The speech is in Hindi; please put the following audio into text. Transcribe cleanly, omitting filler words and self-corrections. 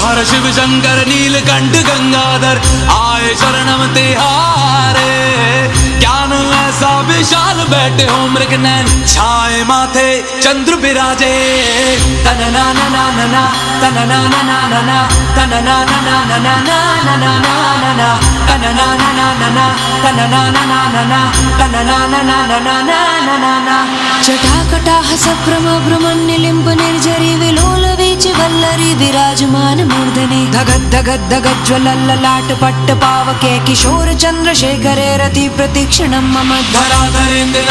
हर शिव शंकर नीलकंठ गंगाधर आए शरणम तिहारे। ज्ञान ऐसा विशाल बैठे हो मृग नैन छाए माथे चंद्र विराजे। तन ना ना ना ना ना तन ना ना ना ना ना तन ना ना ना ना ना ना ना ना ना तन ना ना ना ना ना तन ना ना ना ना ना तन ना ना ना ना ना ना ना ना। जटाकटाह सभ्रम भ्रमण्यलिम्ब निर्झरी विलोल वीचि वल्लरी विराजमान मूर्धनि। धगद धगद धगद ज्वलल्ललाट पट्ट पावके किशोर चंद्रशेखरे रति प्रतीक्षणं मम। धराधरेन्द्र